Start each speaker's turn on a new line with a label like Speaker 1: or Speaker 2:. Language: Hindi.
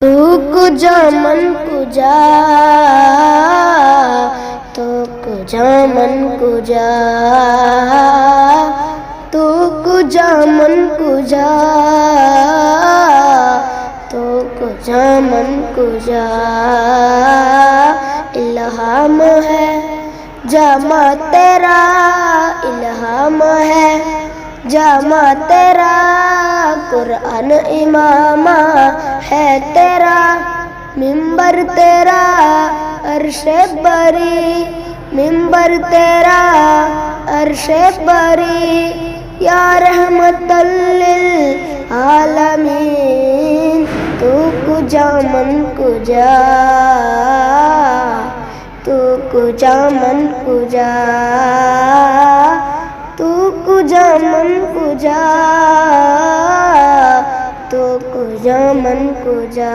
Speaker 1: कुजा मन कुजा, तो कुजा मन कुजा, तो कुजा मन कुजा, तो कुजा मन कुजा। इल्हाम है जामा तेरा, इल्हाम है जामा तेरा, कुरान इमामा है तेरा, मिंबर तेरा अर्शे बरी, मिंबर तेरा अर्शे बरी, या रहमतल लिल आलमीन। तू कुजा मन कुजा, तू कुजा मन कुजा, तू कुजा मन कुजा, तू कुजा मन कुजा।